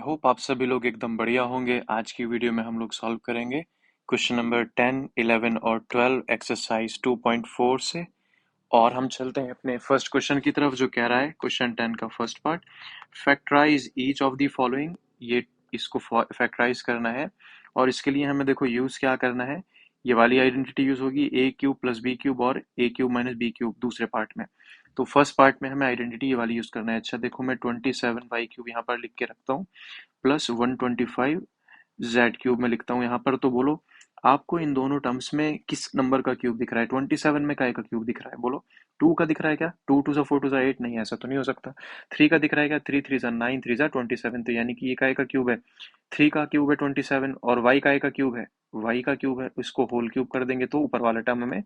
Hope आप सभी लोग एकदम बढ़िया होंगे। आज की वीडियो में हम लोग सॉल्व करेंगे क्वेश्चन नंबर 10, 11 और 12 एक्सरसाइज 2.4 से। और हम चलते हैं अपने फर्स्ट क्वेश्चन की तरफ जो कह रहा है क्वेश्चन 10 का first part, factorise each of the following. ये इसको फैक्टराइज करना है और इसके लिए हमें देखो यूज क्या करना है। ये वाली आइडेंटिटी यूज होगी ए क्यूब प्लस बी क्यूब और ए क्यूब माइनस बी क्यूब दूसरे पार्ट में। तो फर्स्ट पार्ट में हमें आइडेंटिटी ये वाली यूज करना है। अच्छा देखो मैं 27 वाई क्यूब यहाँ पर लिख के रखता हूँ प्लस 125 जेड क्यूब में लिखता हूँ यहाँ पर। तो बोलो आपको इन दोनों टर्म्स में किस नंबर का क्यूब दिख रहा है। 27 में काय का क्यूब दिख रहा है बोलो। 2 का दिख रहा है क्या? 2 2 सा 4 2 सा 8 नहीं, ऐसा तो नहीं हो सकता। 3 का दिख रहा है क्या? 3 3 सा 9 3 सा 27, तो यानी कि ये काय का क्यूब है? 3 का क्यूब है 27 और वाई काय का क्यूब है? वाई का क्यूब है। इसको होल क्यूब कर देंगे तो ऊपर वाला टर्म हमें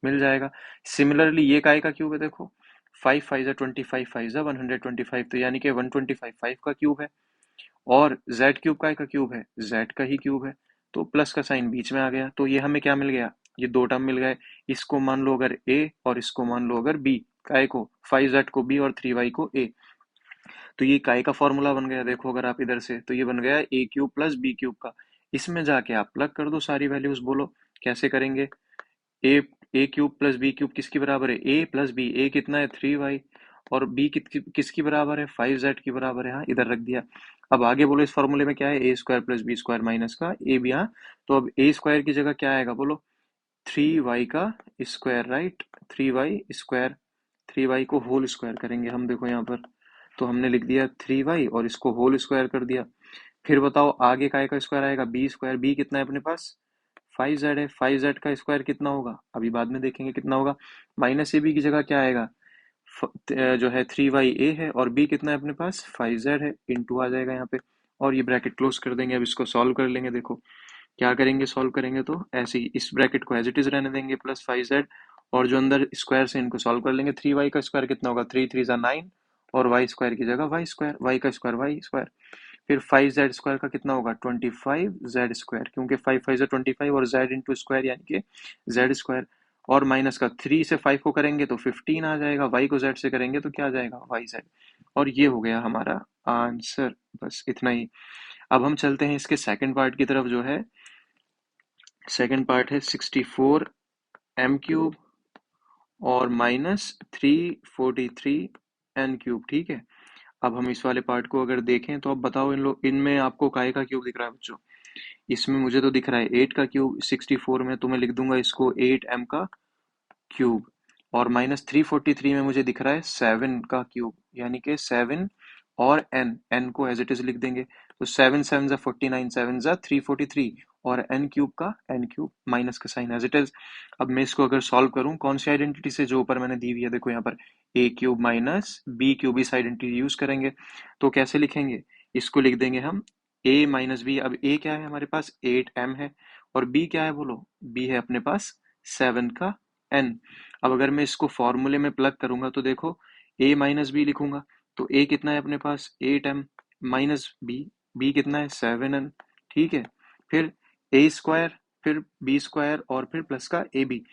मिल जाएगा। सिमिलरली ये काय का क्यूब है? देखो 5 5 जा 25 5 जा 125, तो यानी कि 125 5 का क्यूब है। और z क्यूब का क्यूब है? z का ही क्यूब है। तो प्लस का साइन बीच में आ गया, तो ये हमें क्या मिल गया? ये दो टर्म मिल गए। इसको मान लो अगर a और इसको मान लो अगर b। काय को 5z को b और 3y को a। तो ये काय का फॉर्मूला बन गया। देखो अगर आप इधर से, तो ये बन गया a cube plus B cube का। इसमें जाके आप प्लग कर दो सारी वैल्यूज। बोलो कैसे करेंगे। ए A cube plus B cube किसकी बराबर है? A plus B. ए कितना है? 3y। और बी किसकी बराबर है? 5z की बराबर है। हाँ इधर रख दिया। अब आगे बोलो इस फॉर्मूले में क्या है? A square plus B square minus का ए बी। हाँ तो अब ए स्क्वायर की जगह क्या आएगा बोलो? 3y का square, right. 3y square. 3y को होल स्क्वायर करेंगे हम, देखो यहाँ पर। तो हमने लिख दिया 3y और इसको होल स्क्वायर कर दिया। फिर बताओ आगे काय का स्क्वायर आएगा? B square. बी कितना है अपने पास? 5z है। 5z का स्क्वायर कितना होगा? अभी बाद में देखेंगे कितना होगा। माइनस ए बी की जगह क्या आएगा? जो है 3y है और b कितना है अपने पास? 5z है। इंटू आ जाएगा यहाँ पे और ये ब्रैकेट क्लोज कर देंगे। अब इसको सॉल्व कर लेंगे। देखो क्या करेंगे सॉल्व करेंगे तो ऐसे ही इस ब्रैकेट को एज इट इज रहने देंगे प्लस 5z। और जो अंदर स्क्वायर से इनको सॉल्व कर लेंगे। 3y का स्क्वायर कितना होगा? 3 3 9। और वाई स्क्वायर की जगह वाई स्क्वायर, वाई का स्क्वायर वाई स्क्वायर। फिर 5z स्क्वायर का कितना होगा? 25z स्क्वायर, क्योंकि 5 5 25 और z इंटू स्क्वायर यानी कि z स्क्वायर। और माइनस का 3 से 5 को करेंगे तो 15 आ जाएगा। y को z से करेंगे तो क्या आ जाएगा? yz। और ये हो गया हमारा आंसर। बस इतना ही। अब हम चलते हैं इसके सेकंड पार्ट की तरफ जो है। सेकंड पार्ट है 64 m क्यूब और माइनस 343 n क्यूब। ठीक है। अब हम इस वाले पार्ट को अगर देखें तो अब बताओ इनमें आपको काय का क्यूब दिख रहा है बच्चों? इसमें मुझे तो दिख रहा है 8 का क्यूब। 64 में तो मैं लिख दूंगा इसको 8m का क्यूब। और माइनस 343 में मुझे दिख रहा है 7 का क्यूब, यानी कि 7 और n को एज इट इज लिख देंगे। तो 7 7 जा 49, 7 जा 343 और n क्यूब का n क्यूब, माइनस का साइन एज इट इज। अब मैं इसको अगर सॉल्व करूं कौन सी आइडेंटिटी से? जो ऊपर मैंने दी हुई है देखो यहाँ पर a cube minus b cube, इस आइडेंटिटी यूज करेंगे। तो कैसे लिखेंगे? इसको लिख देंगे हम a माइनस बी। अब a क्या है हमारे पास? 8m है। और b क्या है बोलो? b है अपने पास 7 का n। अब अगर मैं इसको फॉर्मूले में प्लग करूंगा तो देखो a माइनस बी लिखूंगा तो a कितना है अपने पास? 8m minus B. बी कितना है? 7n। ठीक है। फिर a स्क्वायर, फिर b स्क्वायर और फिर प्लस का ए बी।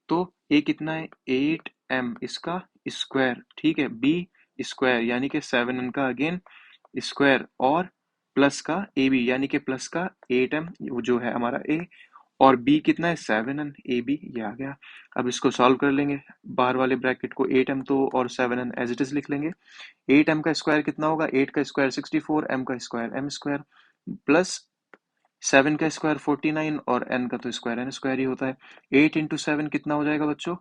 तो a कितना है? 8m इसका स्क्वायर। ठीक है। b स्क्वायर यानी कि 7n का अगेन स्क्वायर और प्लस का ए बी यानी कि प्लस का 8m जो है हमारा a। और b कितना है? 7n। ए बी ये आ गया। अब इसको सॉल्व कर लेंगे। बाहर वाले ब्रैकेट को 8m तो और 7n एज इट इज लिख लेंगे। 8m का स्क्वायर कितना होगा? 8 का स्क्वायर 64, m का स्क्वायर m स्क्वायर प्लस 7 का स्क्वायर 49 और n का तो स्क्वायर n स्क्वायर ही होता है। 8 इंटू 7 कितना हो जाएगा बच्चों?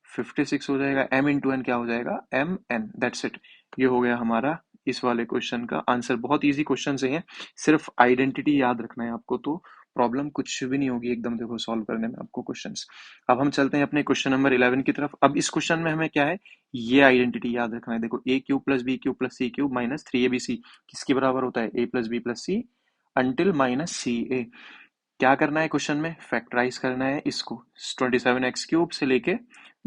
56 हो जाएगा। m इंटू n क्या हो जाएगा? m n। That's it. ये हो गया हमारा इस वाले क्वेश्चन का आंसर। बहुत इजी क्वेश्चन है ये, सिर्फ आइडेंटिटी याद रखना है आपको तो प्रॉब्लम कुछ भी नहीं होगी एकदम, देखो सॉल्व करने में आपको क्वेश्चंस। अब हम चलते हैं अपने क्वेश्चन नंबर 11 की तरफ। अब इस क्वेश्चन में हमें क्या है? ये आइडेंटिटी याद रखना है। देखो A cube plus B cube plus C cube minus 3abc किसके बराबर होता है? A plus B plus C until minus C A. क्या करना है क्वेश्चन में? फैक्टराइज करना है इसको 27x क्यूब से लेके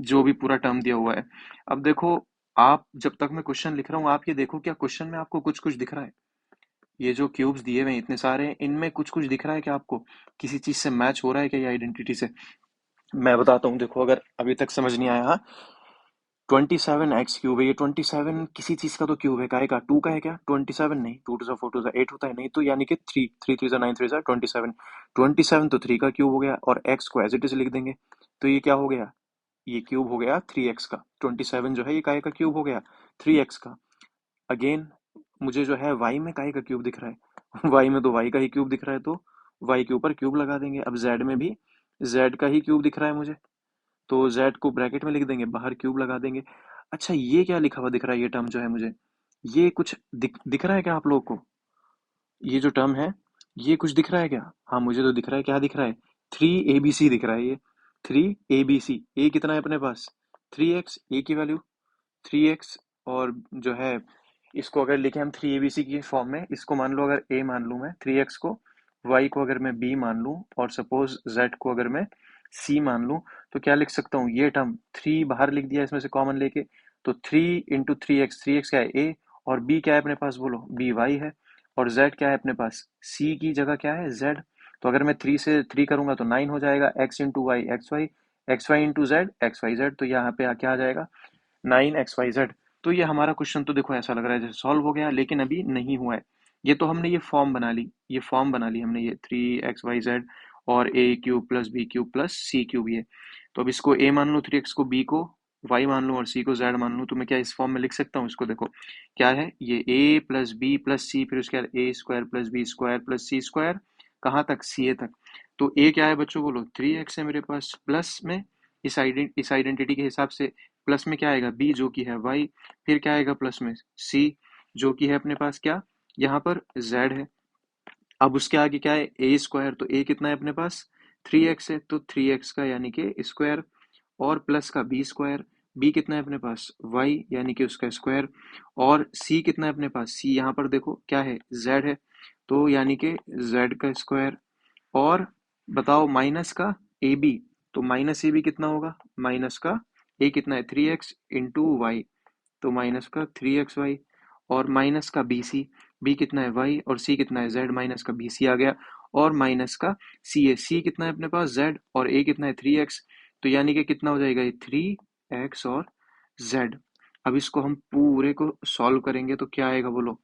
जो भी पूरा टर्म दिया हुआ है। अब देखो आप जब तक मैं क्वेश्चन लिख रहा हूँ आप ये देखो क्या क्वेश्चन में आपको कुछ कुछ दिख रहा है? ये जो क्यूब्स दिए हुए हैं इतने सारे, इनमें कुछ कुछ दिख रहा है क्या आपको? किसी चीज से मैच हो रहा है क्या ये आइडेंटिटी से? मैं बताता हूँ। देखो अगर अभी तक समझ नहीं आया 27x³ है, ये 27 किसी चीज का तो क्यूब है, काय का, 2 का है क्या, 27 नहीं, 2 टू 4 टू 8 होता है, नहीं तो यानी कि 3 3 3 9 3 27, 27 तो 3 का क्यूब हो गया, और x को एज इट इज लिख देंगे, तो ये क्या हो गया, ये क्यूब हो गया 3x का, 27 जो है ये काय का क्यूब हो गया, 3x का। अगेन मुझे जो है y में काय का क्यूब दिख रहा है y में तो y का ही क्यूब दिख रहा है, तो y के ऊपर क्यूब लगा देंगे। अब z में भी z का ही क्यूब दिख रहा है मुझे, तो z को ब्रैकेट में लिख देंगे, बाहर क्यूब लगा देंगे। अच्छा ये क्या लिखा हुआ दिख रहा है, ये टर्म जो है मुझे, ये कुछ दिख रहा है क्या आप लोगों को, ये जो टर्म है ये कुछ दिख रहा है क्या, हाँ मुझे तो दिख रहा है, क्या दिख रहा है, 3abc दिख रहा है, ये 3abc, ए कितना है अपने पास, 3x, ए की वैल्यू 3x, और जो है इसको अगर लिखे हम 3abc की फॉर्म में, इसको मान लो अगर a मान लूँ मैं 3x को, y को अगर मैं b मान लूँ, और सपोज z को अगर मैं c मान लूँ, तो क्या लिख सकता हूँ, ये टर्म 3 बाहर लिख दिया इसमें से कॉमन लेके, तो 3 इंटू 3x, 3x क्या है a, और b क्या है अपने पास बोलो, b y है, और z क्या है अपने पास, c की जगह क्या है z, तो अगर मैं 3 से 3 करूंगा तो 9 हो जाएगा, x into y x y into z x y z, तो यहाँ पे क्या आ जाएगा 9xyz। तो ये हमारा क्वेश्चन तो देखो ऐसा लग रहा है जैसे सॉल्व हो गया, लेकिन अभी नहीं हुआ है। ये तो हमने ये फॉर्म बना ली, ये फॉर्म बना ली हमने, ये 3xyz और a³ plus b³ plus c³ ये। तो अब इसको a मान लो 3x को, b को y मान लो और c को z मान लो, तो मैं क्या इस फॉर्म में लिख सकता हूँ इसको, देखो क्या है ये a plus B plus C, फिर उसके बाद A square plus B square plus C square, कहाँ तक, सी ए तक। तो a क्या है बच्चों बोलो, 3x है मेरे पास, प्लस में इस आइडेंटिटी के हिसाब से प्लस में क्या आएगा b जो कि है y, फिर क्या आएगा प्लस में c जो कि है अपने पास क्या, यहाँ पर z है। अब उसके आगे क्या है ए स्क्वायर, तो a कितना है अपने पास 3x है, तो 3x का यानी कि स्क्वायर, और प्लस का बी स्क्वायर, बी कितना है अपने पास y यानी कि उसका स्क्वायर, और c कितना है अपने पास, c यहाँ पर देखो क्या है z है, तो यानी कि z का स्क्वायर, और बताओ माइनस का ए बी, तो माइनस ए बी कितना होगा, माइनस का ए कितना है 3x इंटू वाई, तो माइनस का 3xy, और माइनस का बी सी, बी कितना है y और c कितना है z, माइनस का बी सी आ गया, और माइनस का सी ए, सी कितना है अपने पास z, और a कितना है 3x, तो यानी कि कितना हो जाएगा ये 3x और z। अब इसको हम पूरे को सॉल्व करेंगे तो क्या आएगा बोलो,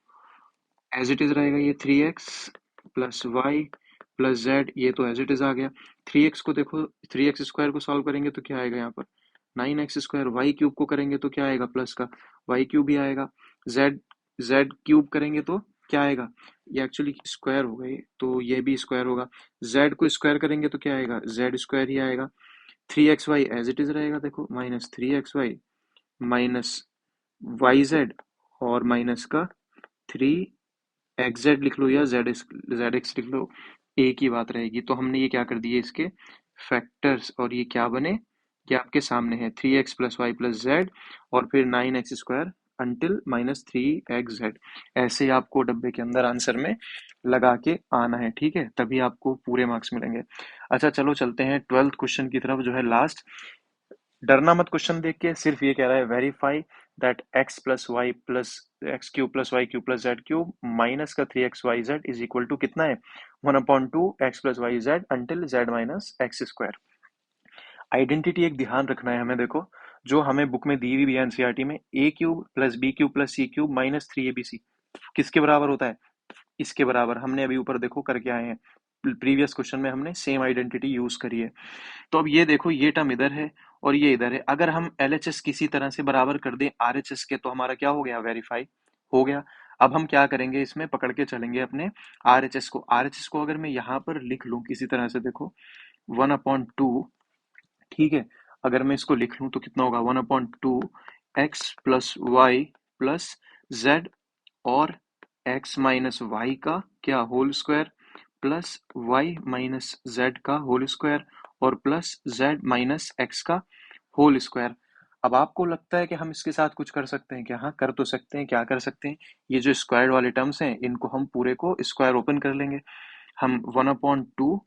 एज इट इज रहेगा ये 3x plus Y plus Z, ये तो एज इट इज आ गया। 3x को देखो, 3x स्क्वायर को सॉल्व करेंगे तो क्या आएगा यहाँ पर 9x स्क्वायर, वाई क्यूब को करेंगे तो क्या आएगा प्लस का वाई क्यूब ही आएगा, जेड जेड क्यूब करेंगे तो क्या आएगा, ये एक्चुअली स्क्वायर हो गई तो ये भी स्क्वायर होगा, जेड को स्क्वायर करेंगे तो क्या आएगा जेड स्क्वायर ही आएगा। 3xy एज इट इज रहेगा, देखो minus 3xy minus y z, और माइनस का 3xz लिख लो या zx लिख लो, एक ही बात रहेगी। तो हमने ये क्या कर दिए इसके फैक्टर्स, और ये क्या बने, ये आपके सामने है 3x plus Y plus z, और फिर 9x square until minus 3xz, ऐसे ही आपको डब्बे के अंदर आंसर में लगा के आना है, ठीक है, तभी आपको पूरे मार्क्स मिलेंगे। अच्छा चलो चलते हैं 12th क्वेश्चन की तरफ, जो है लास्ट। डरना मत क्वेश्चन देख के, सिर्फ ये कह रहा है verify that x plus Y plus x cube plus y cube plus z cube minus का 3xyz इज इक्वल टू कितना है 1/2 x plus y z until z minus x square. Identity एक ध्यान रखना है हमें, देखो जो हमें बुक में दी हुई भी है एनसीईआरटी में, a³ plus b³ minus 3abc किसके बराबर होता है, इसके बराबर। हमने अभी ऊपर देखो करके आए हैं, प्रीवियस क्वेश्चन में हमने सेम आइडेंटिटी यूज करी है। तो अब ये देखो ये टर्म इधर है और ये इधर है, अगर हम एलएचएस किसी तरह से बराबर कर दें आरएचएस के, तो हमारा क्या हो गया, वेरीफाई हो गया। अब हम क्या करेंगे, इसमें पकड़ के चलेंगे अपने आरएचएस को अगर मैं यहाँ पर लिख लूं किसी तरह से, देखो 1/2, ठीक है, अगर मैं इसको लिख लूं तो कितना होगा 1/2 x plus Y plus z, और x माइनस वाई का क्या whole square, plus y minus z का होल स्क्वायर, और प्लस जेड माइनस एक्स का होल स्क्वायर। अब आपको लगता है कि हम इसके साथ कुछ कर सकते हैं क्या, हाँ कर तो सकते हैं, क्या कर सकते हैं, ये जो स्क्वायर वाले टर्म्स हैं इनको हम पूरे को स्क्वायर ओपन कर लेंगे। हम 1/2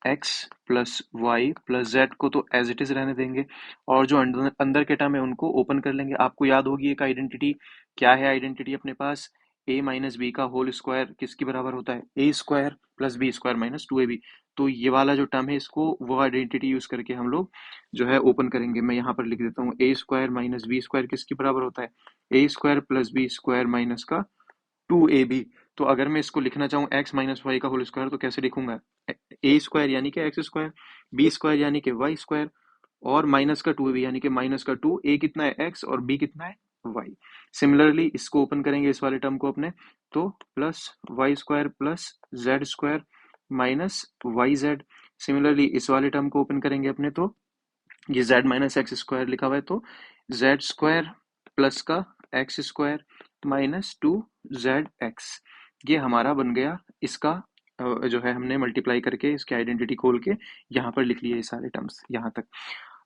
x plus Y plus z को तो एज इट इज रहने देंगे, और जो अंदर अंदर के टर्म है उनको ओपन कर लेंगे। आपको याद होगी एक आइडेंटिटी, क्या है आइडेंटिटी अपने पास, ए माइनस बी का होल स्क्वायर किसके बराबर होता है, A square plus B square minus two A B. तो ये वाला जो टर्म है इसको वो आइडेंटिटी यूज करके हम लोग जो है ओपन करेंगे। मैं यहाँ पर लिख देता हूँ A square minus B square किसके बराबर होता है, A square plus B square minus का टू ए बी। तो अगर मैं इसको लिखना चाहूँ एक्स माइनस वाई का होल स्क्वायर तो कैसे लिखूंगा, ए स्क्वायर यानी कि एक्स स्क्वायर, बी स्क्वायर यानी कि वाई स्क्वायर, और माइनस का टू बी यानी कि माइनस का टू, ए कितना है एक्स और बी कितना है वाई। सिमिलरली इसको ओपन करेंगे इस वाले टर्म को अपने, तो plus y square plus z square minus y z. Similarly इस वाले टर्म को ओपन करेंगे अपने, तो ये z माइनस एक्स स्क्वायर लिखा हुआ है, तो जेड स्क्वायर प्लस का x square minus to z x. ये हमारा बन गया इसका जो है हमने मल्टीप्लाई करके इसकी आइडेंटिटी खोल के यहाँ पर लिख लिया ये सारे टर्म्स यहाँ तक।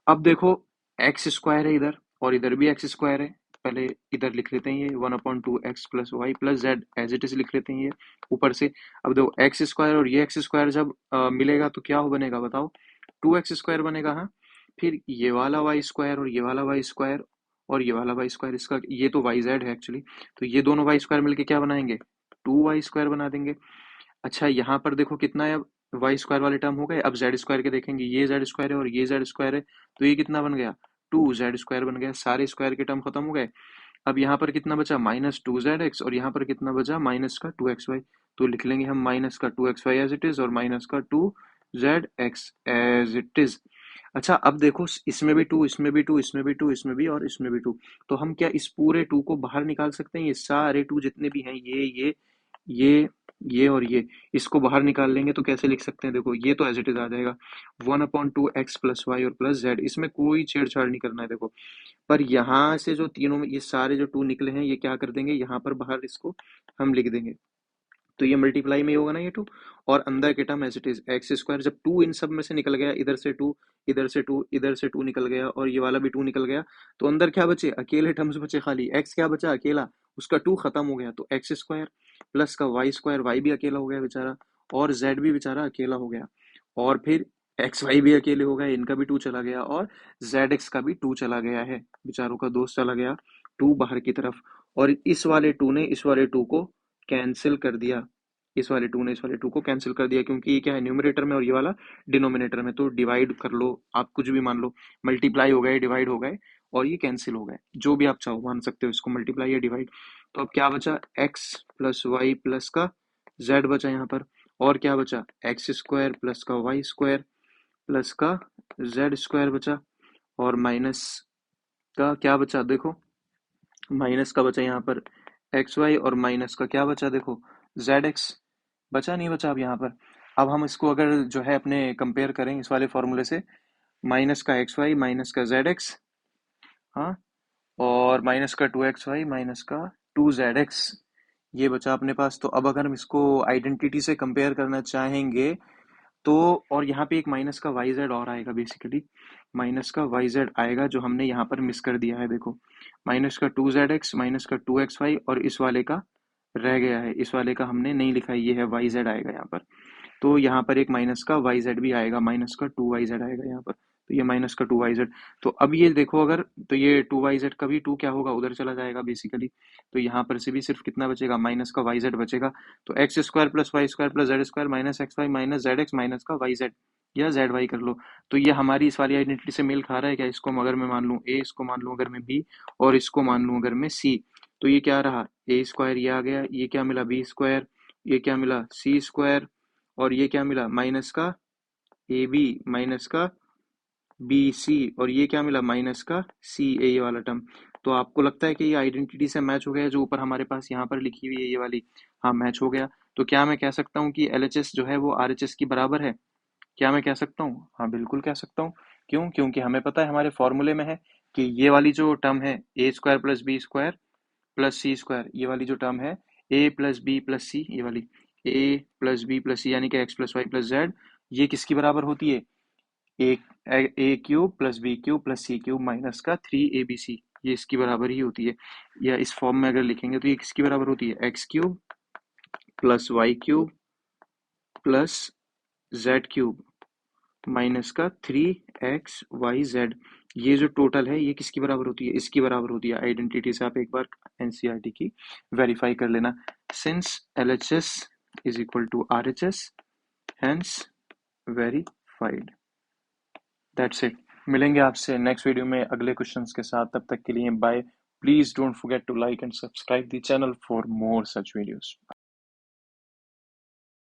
अब देखो एक्स स्क्वायर है इधर और इधर भी एक्स स्क्वायर है, पहले इधर लिख लेते हैं ये 1/2x plus Y plus z as it is लिख लेते हैं ये ऊपर से। अब देखो एक्स स्क्वायर और ये एक्स स्क्वायर जब मिलेगा तो क्या हो बनेगा बताओ, 2x स्क्वायर बनेगा। हाँ, फिर ये वाला वाई स्क्वायर और ये वाला वाई स्क्वायर और ये वाला वाई स्क्वायर, इसका ये तो वाई जेड है एक्चुअली, तो ये दोनों वाई स्क्वायर मिलके क्या बनाएंगे, 2y स्क्वायर बना देंगे। अच्छा यहाँ पर देखो कितना है, अब वाई स्क्वायर वाले टर्म हो गए, अब जेड स्क्वायर के देखेंगे, ये जेड स्क्वायर है और ये जेड स्क्वायर है, तो ये कितना बन गया, 2z स्क्वायर बन गया। सारे स्क्वायर के टर्म खत्म हो गए। अब यहाँ पर कितना बचा, माइनस टू जेड एक्स, और यहाँ पर कितना बचा, माइनस का टू एक्स वाई। तो लिख लेंगे हम माइनस का two x y as it is और माइनस का two z x as it is. अच्छा अब देखो इसमें भी टू, इसमें भी टू, इसमें भी टू, इसमें भी और इसमें भी टू, तो हम क्या इस पूरे टू को बाहर निकाल सकते हैं, ये सारे टू जितने भी हैं, ये ये और ये, इसको बाहर निकाल लेंगे तो कैसे लिख सकते हैं, देखो ये तो एज इट इज आ जाएगा 1/2x प्लस वाई और प्लस जेड, इसमें कोई छेड़छाड़ नहीं करना है देखो। पर यहाँ से जो तीनों में ये सारे जो टू निकले हैं ये क्या कर देंगे, यहाँ पर बाहर इसको हम लिख देंगे, तो ये मल्टीप्लाई में ही होगा ना ये टू, और अंदर के term as it is x square. जब टू इन सब में से निकल गया, इधर से टू, इधर से टू, इधर से टू निकल गया और ये वाला भी टू निकल गया, तो अंदर क्या बचे, अकेले टर्म्स बचे खाली, एक्स क्या बचा अकेला, उसका टू खत्म हो गया, तो एक्स स्क्वायर प्लस का वाई स्क्वायर, वाई भी अकेला हो गया बेचारा, और जेड भी बेचारा अकेला हो गया, और फिर एक्स वाई भी अकेले हो गए, इनका भी टू चला गया, और जेड एक्स का भी टू चला गया है, बेचारों का दोस्त चला गया टू बाहर की तरफ, और इस वाले टू ने इस वाले टू को कैंसिल कर दिया, इस वाले टू ने इस वाले टू को कैंसिल कर दिया, क्योंकि ये क्या है न्यूमरेटर में और ये वाला डिनोमिनेटर में, तो डिवाइड कर लो आप, कुछ भी मान लो, मल्टीप्लाई हो गए, डिवाइड हो गए, और ये कैंसिल हो गए, जो भी आप चाहो मान सकते हो इसको, मल्टीप्लाई या डिवाइड। तो अब क्या बचा, एक्स प्लस वाई प्लस का जेड बचा यहाँ पर, और क्या बचा, एक्स स्क्वायर प्लस का वाई स्क्वायर प्लस का जेड स्क्वायर बचा, और माइनस का क्या बचा देखो, माइनस का बचा यहाँ पर एक्स वाई, और माइनस का क्या बचा देखो, जेड एक्स। बचा नहीं बचा अब यहाँ पर। अब हम इसको अगर जो है अपने कंपेयर करें इस वाले फॉर्मूले से, माइनस का एक्स वाई माइनस का जेड एक्स, हाँ, और माइनस का टू एक्स वाई माइनस का टू जेड एक्स, ये बचा अपने पास। तो अब अगर हम इसको आइडेंटिटी से कंपेयर करना चाहेंगे तो, और यहाँ पे एक माइनस का वाई जेड और आएगा, बेसिकली माइनस का वाई जेड आएगा जो हमने यहाँ पर मिस कर दिया है देखो, माइनस का टू जेड एक्स माइनस का टू एक्स वाई, और इस वाले का रह गया है, इस वाले का हमने नहीं लिखा है, ये है वाई जेड आएगा यहाँ पर। तो यहाँ पर एक माइनस का वाई जेड भी आएगा, माइनस का टू वाई जेड आएगा यहाँ पर, तो ये माइनस का टू वाई जेड। तो अब ये देखो अगर, तो ये टू वाई जेड का भी टू क्या होगा, उधर चला जाएगा बेसिकली, तो यहाँ पर से भी सिर्फ कितना बचेगा, माइनस का वाई जेड बचेगा। तो x square plus y square plus z square minus x y minus z x minus का वाई जेड, या जेड वाई कर लो। तो ये हमारी इस वाली आइडेंटिटी से मेल खा रहा है क्या, इसको अगर मैं मान लूँ ए, इसको मान लूँ अगर मैं बी, और इसको मान लूँ अगर मैं सी, तो ये क्या रहा, ए स्क्वायर ये आ गया, ये क्या मिला बी स्क्वायर, ये क्या मिला सी स्क्वायर, और ये क्या मिला माइनस का ए बी माइनस का बी सी, और ये क्या मिला माइनस का सी ए, ये वाला टर्म। तो आपको लगता है कि ये आइडेंटिटी से मैच हो गया जो ऊपर हमारे पास यहाँ पर लिखी हुई है ये वाली, हाँ मैच हो गया। तो क्या मैं कह सकता हूँ कि एलएचएस जो है वो आरएचएस की बराबर है, क्या मैं कह सकता हूँ, हाँ बिल्कुल कह सकता हूँ। क्यों, क्योंकि हमें पता है हमारे फॉर्मूले में है कि ये वाली जो टर्म है A square plus B square plus C square, ये वाली जो टर्म है A plus B plus C, ये वाली A plus B plus C यानी कि X plus Y plus Z, ये किसकी बराबर होती है, A A cube plus B cube plus C cube minus का थ्री ए बी सी, ये इसकी बराबर ही होती है। या इस फॉर्म में अगर लिखेंगे तो ये किसकी बराबर होती है, x cube plus y cube plus z cube minus का थ्री एक्स वाई जेड, ये जो टोटल है ये किसकी बराबर होती है, इसकी बराबर होती है। आइडेंटिटी से आप एक बार एनसीईआरटी की वेरीफाई कर लेना। Since LHS is equal to RHS, hence verified. That's it. मिलेंगे आपसे नेक्स्ट वीडियो में अगले क्वेश्चंस के साथ। तब तक के लिए bye. Please don't forget to like and subscribe the channel for more such videos.